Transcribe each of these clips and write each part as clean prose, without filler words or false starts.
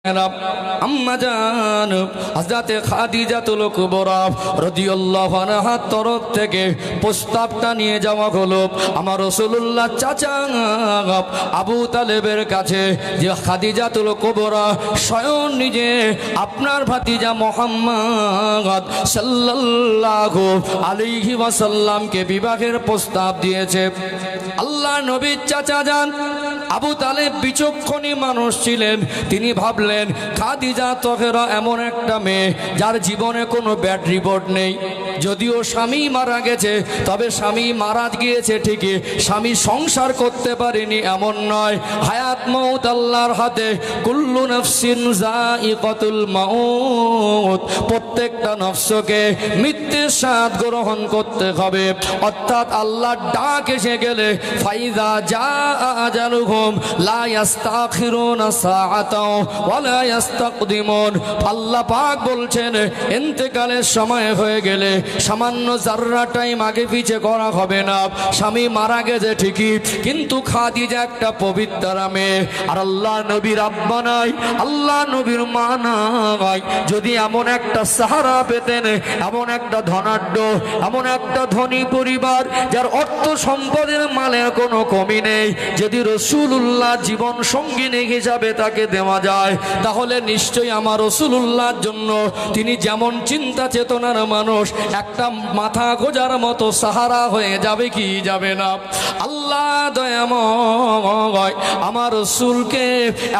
আম্মা জান হযরতে খাদিজাতুল কুবরা রাদিয়াল্লাহু আনহার তরফ থেকে প্রস্তাবটা নিয়ে যাওয়া হলো আমার রাসূলুল্লাহ চাচা আবু তালেবের কাছে, যে খাদিজাতুল কুবরা স্বয়ং নিজে আপনার ভাতিজা মুহাম্মদ সাল্লাল্লাহু আলাইহি ওয়াসাল্লামকে বিবাহের প্রস্তাব দিয়েছে। আল্লাহ নবীর চাচা যান আবু তালেব বিচক্ষণী মানুষ ছিলেন। তিনি ভাবলেন খাদিজা তহেরা এমন একটা মেয়ে যার জীবনে কোনো ব্যাড রিপোর্ট নেই। যদিও স্বামী মারা গেছে, তবে স্বামী মারা গিয়েছে ঠিকই, স্বামী সংসার করতে পারেনি এমন নয়। হায়াত মউত আল্লাহর হাতে, কুল্লু নাফসিন যায়িকাতুল মাউত, প্রত্যেকটা নফসকে মৃত্যুর স্বাদ গ্রহণ করতে হবে। অর্থাৎ আল্লাহর ডাক এসে গেলে ফাইযা জাআ আজালুহুম লা ইস্তাখিরুনা সাআতাও ওয়া লা ইস্তাকদিমুন। আল্লাহ পাক বলছেন ইন্তেকালের সময় হয়ে গেলে সামান্য জাররা টাইম আগে পিছে করা হবে না। স্বামী মারা গেছে ঠিকই, কিন্তু খাদিজা একটা পবিত্র মেয়ে, আর আল্লাহ নবীর আব্বা নাই, আল্লাহ নবীর মা নাই। যদি এমন একটা সাহারা পেতেন, এমন একটা ধনাঢ্য, এমন একটা ধনী পরিবার যার অর্থ সম্পদের মালের কোনো কমি নেই, যদি রাসূলুল্লাহ জীবন সঙ্গিনী হিসাবে তাকে দেওয়া যায়, তাহলে নিশ্চয়ই আমার রাসূলুল্লাহর জন্য তিনি যেমন চিন্তা চেতনার মানুষ, একটা মাথা গোজার মতো সাহারা হয়ে যাবে কি যাবে না। আল্লাহ দয়াময় আমার রাসূলকে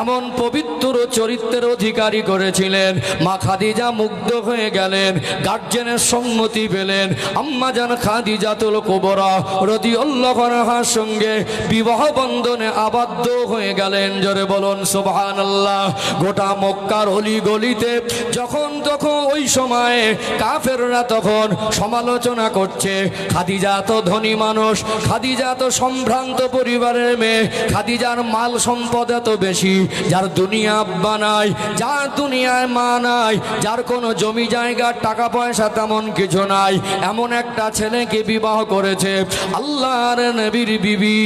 এমন পবিত্র চরিত্রের অধিকারী করেছিলেন। মা খাদিজা মুগ্ধ হয়ে গেলেন, গার্জেনের সম্মতি পেলেন। আম্মা জান খাদিজাতুল কুবরা রাদিয়াল্লাহু আনহার সঙ্গে বিবাহ বন্ধনে আবদ্ধ হয়ে গেলেন। জোরে বলুন সুবহানাল্লাহ। গোটা মক্কার অলি গলিতে যখন তখন ওই সময়ে কাফেররা তখন সমালোচনা করছে, খাদিজা তো ধনী মানুষ, খাদিজা তো সম্ভ্রান্ত পরিবারের মেয়ে, খাদিজার মাল সম্পদ এত বেশি, যার দুনিয়া আব্বা নাই, যার দুনিয়ায় মা নাই, যার কোনো জমি জায়গা টাকা পয়সা তেমন কিছু নাই, এমন একটা ছেলেকে বিবাহ করেছে। আল্লাহর নবীর বিবি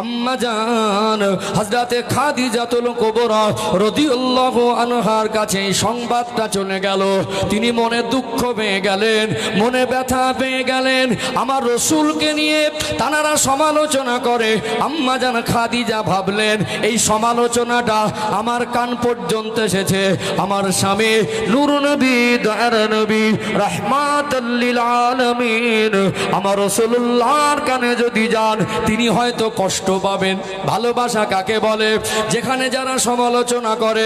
আম্মা জান হযরতে খাদিজাতুল কুবরা রাদিয়াল্লাহু আনহার কাছে এই সংবাদটা চলে গেল। তিনি মনে দুঃখ পেয়ে গেলেন, মনে ব্যথা পেয়ে গেলেন। আমার রাসূলকে নিয়ে তানারা সমালোচনা করে। আম্মা জান খাদিজা ভাবলেন এই সমালোচনাটা আমার কান পর্যন্ত এসেছে। আমার স্বামী নূর নবী, দয়ার নবী, রাহমাতুল লিল আলামিন আমার রাসূলুল্লাহর কানে যদি যান, তিনি হয়তো কষ্ট পাবেন। ভালোবাসা কাকে বলে? যেখানে যারা সমালোচনা করে